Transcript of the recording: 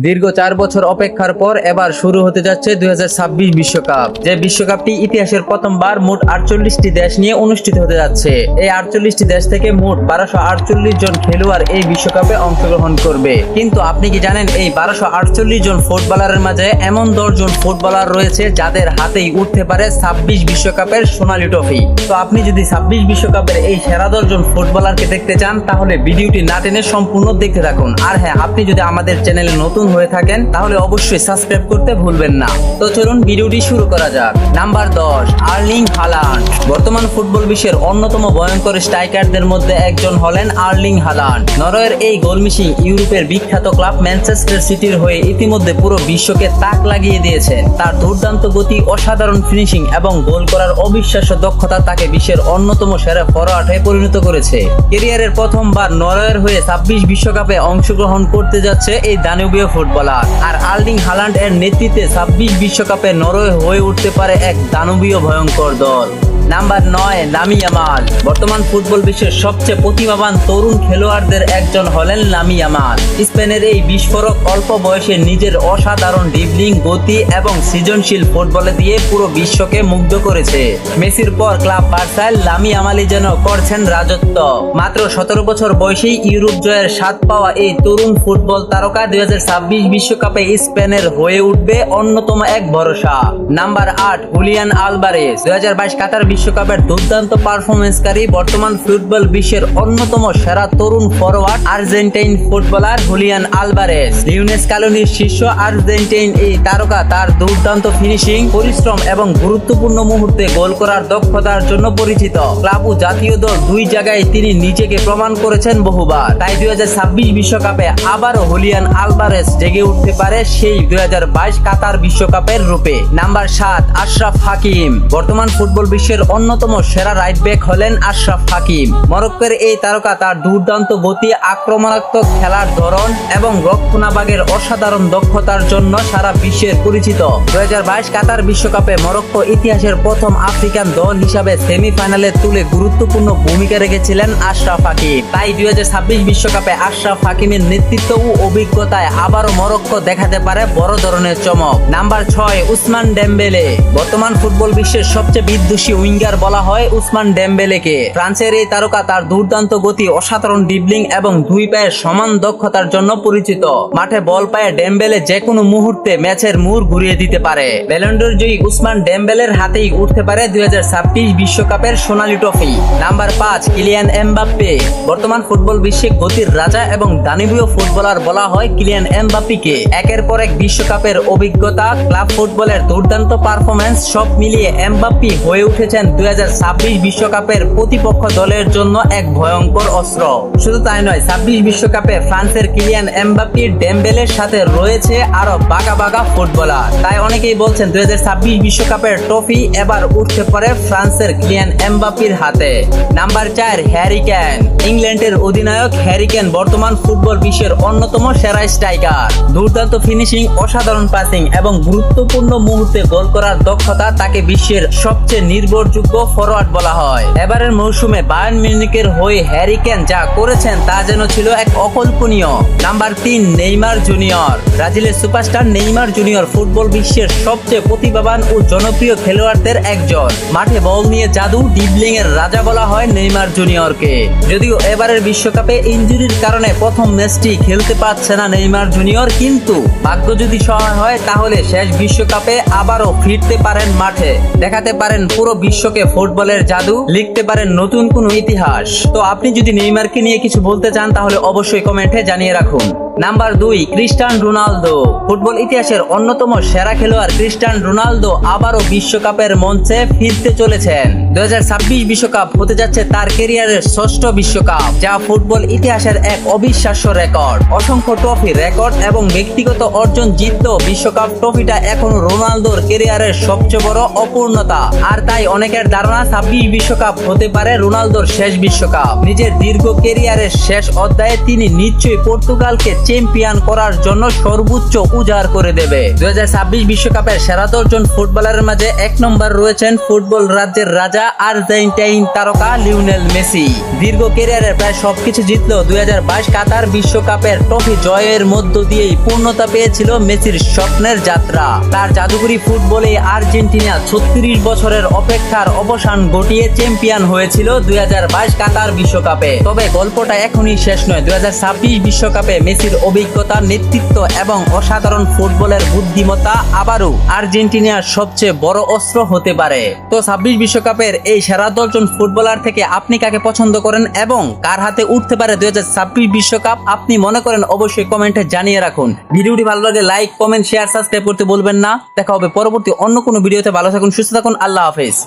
দীর্ঘ 4 বছর অপেক্ষার পর এবার শুরু হতে যাচ্ছে 2026 বিশ্বকাপ। যে বিশ্বকাপটি ইতিহাসের প্রথমবার মোট 48টি দেশ নিয়ে অনুষ্ঠিত হতে যাচ্ছে। এই 48টি দেশ থেকে মোট 1248 জন খেলোয়াড় এই বিশ্বকাপে অংশগ্রহণ করবে। কিন্তু আপনি কি জানেন এই 1248 জন ফুটবলারের মাঝে এমন 10 জন ফুটবলার রয়েছে যাদের হাতেই উঠতে পারে 26 বিশ্বকাপের সোনালী ট্রফি। তো আপনি যদি 26 বিশ্বকাপের এই সেরা 10 জন ফুটবলারকে দেখতে চান তাহলে ভিডিওটি না টেনে সম্পূর্ণ দেখতে থাকুন। আর হ্যাঁ, আপনি যদি আমাদের চ্যানেলে নতুন হয়ে থাকেন তাহলে অবশ্যই সাবস্ক্রাইব করতে ভুলবেন না। তো চলুন ভিডিওটি শুরু করা যাক। Number 10, Erling Haaland. বর্তমান ফুটবল বিশ্বের অন্যতম ভয়ঙ্কর স্ট্রাইকারদের মধ্যে একজন হলেন আর্লিং হালান্ড। নরওয়ের এই গোলমিশিং ইউরোপের বিখ্যাত ক্লাব ম্যানচেস্টার সিটির হয়ে ইতিমধ্যে পুরো বিশ্বকে তাক লাগিয়ে দিয়েছেন। তার দুর্দান্ত গতি, অসাধারণ ফিনিশিং এবং গোল করার অবিশ্বাস্য দক্ষতা তাকে বিশ্বের অন্যতম সেরা ফরোয়ার্ডে পরিণত করেছে। ক্যারিয়ারের প্রথমবার নরওয়ের হয়ে 26 বিশ্বকাপে অংশগ্রহণ করতে যাচ্ছে এই দানুবীয় ফুটবলার। আর আর্লিং হালান্ড এর নেতৃত্বে 26 বিশ্বকাপে নরওয়ে হয়ে উঠতে পারে এক দানুবীয় ভয়ঙ্কর দল। Number 9, Lamine Yamal. বর্তমান ফুটবল বিশ্বের সবচেয়ে প্রতিভাবান তরুণ খেলোয়াড়দের একজন হলেন লামি ইয়ামাল। স্পেনের এই বিস্ফোরক অল্প বয়সে নিজের অসাধারণ ড্রিবলিং, গতি এবং সৃজনশীল ফুটবলে দিয়ে পুরো বিশ্বকে মুগ্ধ করেছে। মেসির পর ক্লাব বার্সায় লামি ইয়ামালই যেন করছেন রাজত্ব। মাত্র 17 বছর বয়সেই ইউরোপ জয়ের স্বাদ পাওয়া এই তরুণ ফুটবল তারকা 2026 বিশ্বকাপে স্পেনের হয়ে উঠবে অন্যতম এক ভরসা। Number 8, Julian Alvarez. 2022 কাতার বিশ্বকাপের দুর্দান্ত পারফরমেন্সকারী বর্তমান ফুটবল বিশ্বের অন্যতম সেরা তরুণ forward Argentine footballer Julian Alvarez. Lionel স্কালোনির শীর্ষ আর্জেন্টাইন এই তারকা তার দুর্দান্ত ফিনিশিং, পরিশ্রম এবং গুরুত্বপূর্ণ মুহূর্তে গোল করার দক্ষতার জন্য পরিচিত। ক্লাব ও জাতীয় দল দুই জায়গায় তিনি নিজেকে প্রমাণ করেছেন বহুবার। তাই 2026 বিশ্বকাপে আবারও হুলিয়ান আলভারেজ জেগে উঠতে পারে সেই 2022 কাতার বিশ্বকাপের রূপে। নাম্বার 7, আশরাফ হাকিম। বর্তমান ফুটবল বিশ্বের অন্যতম সেরা রাইট ব্যাক হলেন আশরাফ হাকিম। মরক্কোর এই তারকা তার দুর্দান্ত গতি, আক্রমণাত্মক খেলার ধরন এবং রক্ষণাভাগের অসাধারণ দক্ষতার জন্য সারা বিশ্বের পরিচিত। 2022 কাতার বিশ্বকাপে মরক্কো ইতিহাসের প্রথম আফ্রিকান দল হিসাবে সেমিফাইনালে তুলে গুরুত্বপূর্ণ ভূমিকা রেখেছিলেন আশরাফ হাকিম। তাই 2026 বিশ্বকাপে আশরাফ হাকিমের নেতৃত্ব ও অভিজ্ঞতায় আবারও মরক্কো দেখাতে পারে বড় ধরনের চমক। Number 6, Usman Dembélé. বর্তমান ফুটবল বিশ্বের সবচেয়ে বিধ্বংসী উইঙ্গার বলা হয় উসমান ডেম্বেলেকে। ফ্রান্সের এই তারকা তার দুর্দান্ত গতি, অসাধারণ ড্রিবলিং এবং দুই পায়ের সমান দক্ষতার জন্য পরিচিত। মাঠে বল পায়ে ডেম্বেলে যে কোনো মুহূর্তে ম্যাচের মোড় ঘুরিয়ে দিতে পারে। ব্যালন ড'র জয়ী উসমান ডেম্বেলের হাতেই উঠতে পারে 2026 বিশ্বকাপের সোনালী ট্রফি। Number 5, Kylian Mbappe. বর্তমান ফুটবল বিশ্বে গতির রাজা এবং দানবীয় ফুটবলার বলা হয় কিলিয়ান এমবাপ্পেকে। একের পর এক বিশ্বকাপের অভিজ্ঞতা, ক্লাব ফুটবলের দুর্দান্ত পারফরম্যান্স সব মিলিয়ে এমবাপ্পে হয়ে উঠেছেন 2026 বিশ্বকাপের প্রতিপক্ষ দলের জন্য এক ভয়ঙ্কর অস্ত্র। শুধু তাই নয়, 26 বিশ্বকাপে ফ্রান্সের কিলিয়ান এমবাপ্পে ডেম্বেলের সাথে রয়েছে আরো বাঘা বাঘা ফুটবলার। তাই অনেকেই বলছেন 2026 বিশ্বকাপের ট্রফি এবার উঠতে পারে ফ্রান্সের কিলিয়ান এমবাপ্পের হাতে। Number 4, Harry Kane. ইংল্যান্ডের অধিনায়ক হ্যারি কেন বর্তমান ফুটবল বিশ্বের অন্যতম সেরা স্ট্রাইকার। দুর্দান্ত ফিনিশিং, অসাধারণ পাসিং এবং গুরুত্বপূর্ণ মুহূর্তে গোল করার দক্ষতা তাকে বিশ্বের সবচেয়ে নির্ভরযোগ্য ফরওয়ার্ড বলা হয়। এবারের মৌসুমে বায়ার্ন মিউনিখের হয়ে হ্যারি কেন যা করেছেন তা যেন ছিল এক অকল্পনীয়। Number 3, Neymar junior. ব্রাজিলের সুপারস্টার নেইমার জুনিয়র ফুটবল বিশ্বের সবচেয়ে প্রতিভাবান ও জনপ্রিয় খেলোয়াড়দের একজন। মাঠে বল নিয়ে জাদু, ড্রিবলিং এর রাজা বলা হয় নেইমার জুনিয়রকে। যদিও এবারের বিশ্বকাপে ইনজুরির কারণে প্রথম ম্যাচটি খেলতে পারছে না নেইমার জুনিয়র, কিন্তু ভাগ্য যদি সহায় হয় তাহলে শেষ বিশ্বকাপে আবারও ফিরতে পারেন মাঠে, দেখাতে পারেন পুরো বিশ্বকে ফুটবলের জাদু, লিখতে পারেন নতুন কোনো ইতিহাস। তো আপনি যদি নেইমারকে নিয়ে কিছু বলতে চান তাহলে অবশ্যই কমেন্টে জানিয়ে রাখুন। Number 2, Cristiano Ronaldo. ফুটবল ইতিহাসের অন্যতম সেরা খেলোয়াড় ক্রিস্টিয়ানো রোনালদো আবারও বিশ্বকাপের মঞ্চে ফিরতে চলেছেন। 2026 বিশ্বকাপ হতে যাচ্ছে তার ক্যারিয়ারের ষষ্ঠ বিশ্বকাপ, যা ফুটবল ইতিহাসের এক অবিশ্বাস্য রেকর্ড। অসংখ্য ট্রফি, রেকর্ড এবং ব্যক্তিগত অর্জন জিতলেও বিশ্বকাপ ট্রফিটা এখনো রোনালদোর ক্যারিয়ারের সবচেয়ে বড় অপূর্ণতা। আর তাই অনেকের ধারণা 26 বিশ্বকাপ হতে পারে রোনালদোর শেষ বিশ্বকাপ। নিজের দীর্ঘ ক্যারিয়ারের শেষ অধ্যায়ে তিনি নিশ্চয়ই পর্তুগালকে চ্যাম্পিয়ন করার জন্য সর্বোচ্চ উজাড় করে দেবে। 2026 বিশ্বকাপের সেরা 10 জন ফুটবলারের মাঝে 1 নম্বর রয়েছেন ফুটবল রাজ্যের রাজা আর্জেন্টাইন তারকা লিওনেল মেসি। দীর্ঘ ক্যারিয়ারে প্রায় সবকিছু জিতলেও 2022 কাতার বিশ্বকাপের ট্রফি জয়ের মধ্য দিয়েই পূর্ণতা পেয়েছিল মেসির স্বপ্নের যাত্রা। তার জাদুকরী ফুটবলে আর্জেন্টিনা 36 বছরের অপেক্ষার অবসান ঘটিয়ে চ্যাম্পিয়ন হয়েছিল 2022 কাতার বিশ্বকাপে। তবে গল্পটা এখনই শেষ নয়। 2026 বিশ্বকাপে মেসির অভিজ্ঞতা, নেতৃত্ব এবং অসাধারণ ফুটবলের বুদ্ধিমত্তা আবারও আর্জেন্টিনার সবচেয়ে বড় অস্ত্র হতে পারে। তো 26 বিশ্বকাপের এই সেরা 10 জন ফুটবলার থেকে আপনি কাকে পছন্দ করেন এবং কার হাতে উঠতে পারে 2026 বিশ্বকাপ আপনি মনে করেন অবশ্যই কমেন্টে জানিয়ে রাখুন। ভিডিওটি ভালো লাগলে লাইক, কমেন্ট, শেয়ার, সাবস্ক্রাইব করতে ভুলবেন না। দেখা হবে পরবর্তী অন্য কোনো ভিডিওতে। ভালো থাকুন, সুস্থ থাকুন, আল্লাহ হাফেজ।